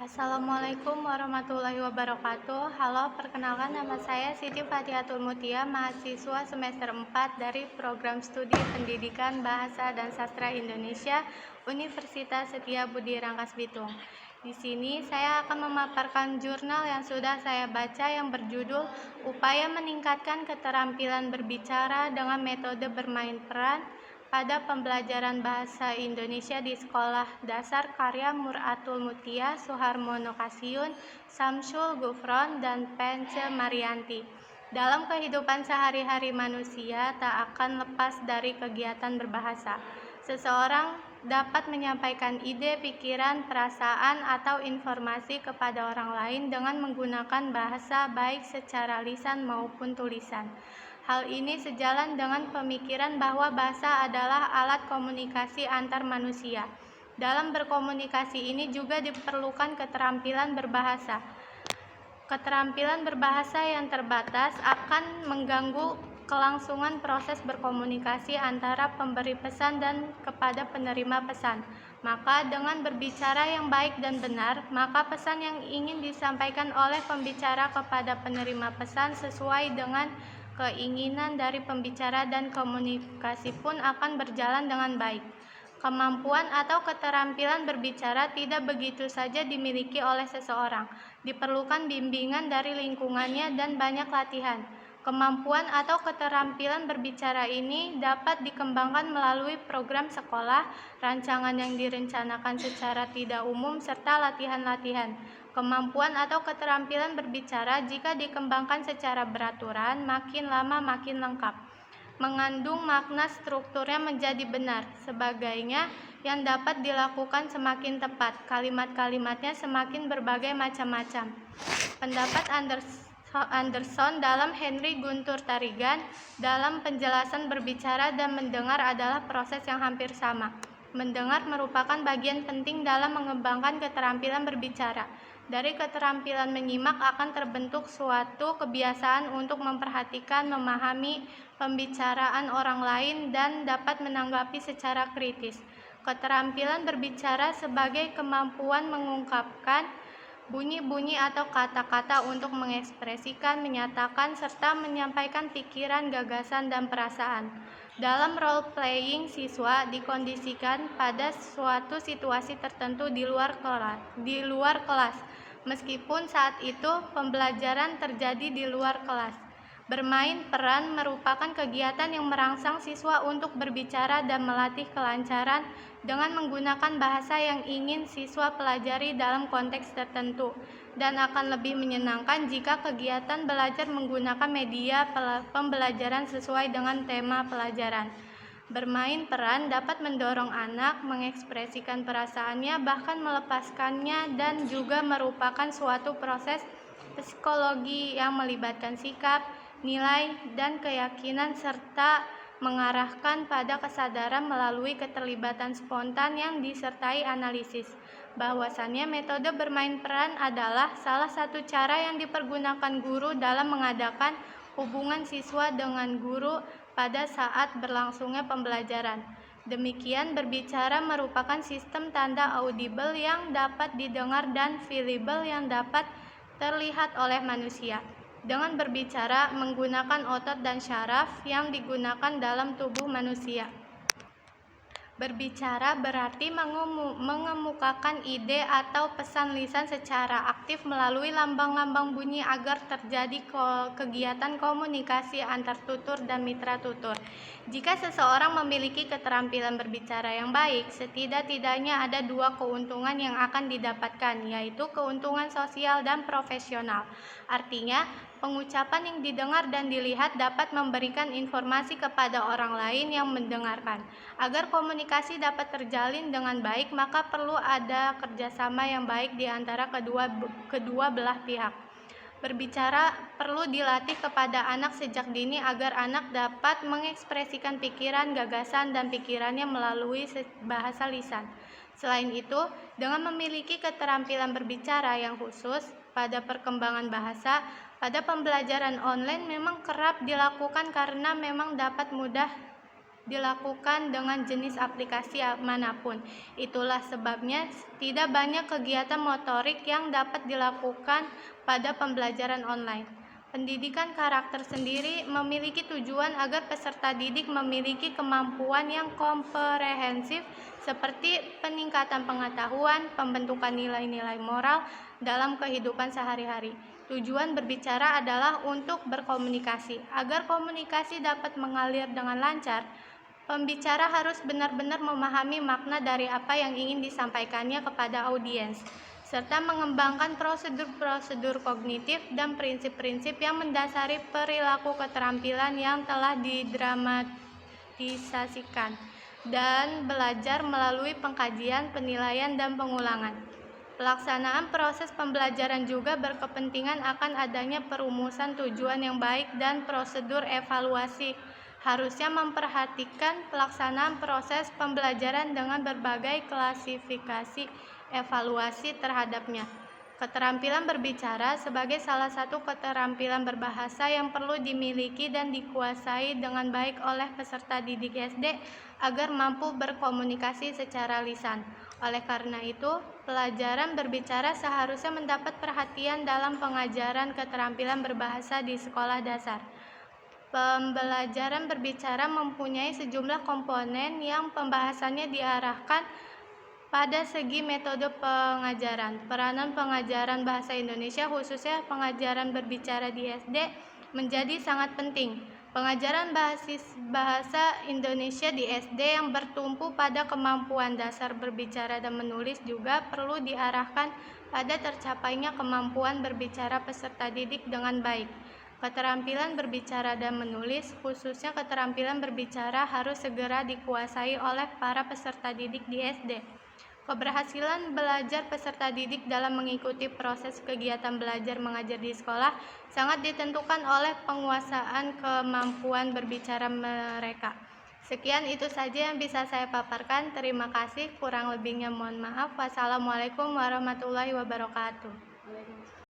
Assalamualaikum warahmatullahi wabarakatuh. Halo, perkenalkan nama saya Siti Fatihatul Mutia, mahasiswa semester 4 dari Program Studi Pendidikan Bahasa dan Sastra Indonesia, Universitas Setia Budi Rangkas Bitung. Di sini saya akan memaparkan jurnal yang sudah saya baca yang berjudul Upaya Meningkatkan Keterampilan Berbicara dengan Metode Bermain Peran pada Pembelajaran Bahasa Indonesia di Sekolah Dasar karya Muratul Mutia, Suharmono Kasiun, Samsul Gufron, dan Pence Marianti. Dalam kehidupan sehari-hari manusia tak akan lepas dari kegiatan berbahasa. Seseorang dapat menyampaikan ide, pikiran, perasaan, atau informasi kepada orang lain dengan menggunakan bahasa baik secara lisan maupun tulisan. Hal ini sejalan dengan pemikiran bahwa bahasa adalah alat komunikasi antar manusia. Dalam berkomunikasi ini juga diperlukan keterampilan berbahasa. Keterampilan berbahasa yang terbatas akan mengganggu kelangsungan proses berkomunikasi antara pemberi pesan dan kepada penerima pesan. Maka dengan berbicara yang baik dan benar, maka pesan yang ingin disampaikan oleh pembicara kepada penerima pesan sesuai dengan keinginan dari pembicara dan komunikasi pun akan berjalan dengan baik. Kemampuan atau keterampilan berbicara tidak begitu saja dimiliki oleh seseorang. Diperlukan bimbingan dari lingkungannya dan banyak latihan. Kemampuan atau keterampilan berbicara ini dapat dikembangkan melalui program sekolah, rancangan yang direncanakan secara tidak umum, serta latihan-latihan. Kemampuan atau keterampilan berbicara jika dikembangkan secara beraturan, makin lama makin lengkap. Mengandung makna strukturnya menjadi benar, sebagainya yang dapat dilakukan semakin tepat, kalimat-kalimatnya semakin berbagai macam-macam. Pendapat Anderson dalam Henry Guntur Tarigan dalam penjelasan berbicara dan mendengar adalah proses yang hampir sama. Mendengar merupakan bagian penting dalam mengembangkan keterampilan berbicara. Dari keterampilan menyimak akan terbentuk suatu kebiasaan untuk memperhatikan, memahami pembicaraan orang lain, dan dapat menanggapi secara kritis. Keterampilan berbicara sebagai kemampuan mengungkapkan bunyi-bunyi atau kata-kata untuk mengekspresikan, menyatakan, serta menyampaikan pikiran, gagasan, dan perasaan. Dalam role playing, siswa dikondisikan pada suatu situasi tertentu di luar kelas, meskipun saat itu pembelajaran terjadi di luar kelas. Bermain peran merupakan kegiatan yang merangsang siswa untuk berbicara dan melatih kelancaran dengan menggunakan bahasa yang ingin siswa pelajari dalam konteks tertentu, dan akan lebih menyenangkan jika kegiatan belajar menggunakan media pembelajaran sesuai dengan tema pelajaran. Bermain peran dapat mendorong anak mengekspresikan perasaannya, bahkan melepaskannya, dan juga merupakan suatu proses psikologi yang melibatkan sikap, nilai, dan keyakinan serta mengarahkan pada kesadaran melalui keterlibatan spontan yang disertai analisis. Bahwasannya metode bermain peran adalah salah satu cara yang dipergunakan guru dalam mengadakan hubungan siswa dengan guru pada saat berlangsungnya pembelajaran. Demikian, berbicara merupakan sistem tanda audible yang dapat didengar dan feelable yang dapat terlihat oleh manusia. Dengan berbicara menggunakan otot dan syaraf yang digunakan dalam tubuh manusia. Berbicara berarti mengemukakan ide atau pesan lisan secara aktif melalui lambang-lambang bunyi agar terjadi kegiatan komunikasi antar tutur dan mitra tutur. Jika seseorang memiliki keterampilan berbicara yang baik, setidak-tidaknya ada dua keuntungan yang akan didapatkan, yaitu keuntungan sosial dan profesional. Artinya, pengucapan yang didengar dan dilihat dapat memberikan informasi kepada orang lain yang mendengarkan. Agar komunikasi dapat terjalin dengan baik, maka perlu ada kerjasama yang baik di antara kedua belah pihak. Berbicara perlu dilatih kepada anak sejak dini agar anak dapat mengekspresikan pikiran, gagasan, dan pikirannya melalui bahasa lisan. Selain itu, dengan memiliki keterampilan berbicara yang khusus pada perkembangan bahasa, pada pembelajaran online memang kerap dilakukan karena memang dapat mudah dilakukan dengan jenis aplikasi manapun. Itulah sebabnya tidak banyak kegiatan motorik yang dapat dilakukan pada pembelajaran online. Pendidikan karakter sendiri memiliki tujuan agar peserta didik memiliki kemampuan yang komprehensif seperti peningkatan pengetahuan, pembentukan nilai-nilai moral dalam kehidupan sehari-hari. Tujuan berbicara adalah untuk berkomunikasi. Agar komunikasi dapat mengalir dengan lancar, pembicara harus benar-benar memahami makna dari apa yang ingin disampaikannya kepada audiens, serta mengembangkan prosedur-prosedur kognitif dan prinsip-prinsip yang mendasari perilaku keterampilan yang telah didramatisasikan dan belajar melalui pengkajian, penilaian, dan pengulangan. Pelaksanaan proses pembelajaran juga berkepentingan akan adanya perumusan tujuan yang baik dan prosedur evaluasi. Harusnya memperhatikan pelaksanaan proses pembelajaran dengan berbagai klasifikasi evaluasi terhadapnya. Keterampilan berbicara sebagai salah satu keterampilan berbahasa yang perlu dimiliki dan dikuasai dengan baik oleh peserta didik SD agar mampu berkomunikasi secara lisan. Oleh karena itu, pelajaran berbicara seharusnya mendapat perhatian dalam pengajaran keterampilan berbahasa di sekolah dasar. Pembelajaran berbicara mempunyai sejumlah komponen yang pembahasannya diarahkan pada segi metode pengajaran. Peranan pengajaran bahasa Indonesia, khususnya pengajaran berbicara di SD, menjadi sangat penting. Pengajaran bahasa Indonesia di SD yang bertumpu pada kemampuan dasar berbicara dan menulis juga perlu diarahkan pada tercapainya kemampuan berbicara peserta didik dengan baik. Keterampilan berbicara dan menulis, khususnya keterampilan berbicara, harus segera dikuasai oleh para peserta didik di SD. Keberhasilan belajar peserta didik dalam mengikuti proses kegiatan belajar mengajar di sekolah sangat ditentukan oleh penguasaan kemampuan berbicara mereka. Sekian itu saja yang bisa saya paparkan. Terima kasih, kurang lebihnya mohon maaf. Wassalamualaikum warahmatullahi wabarakatuh.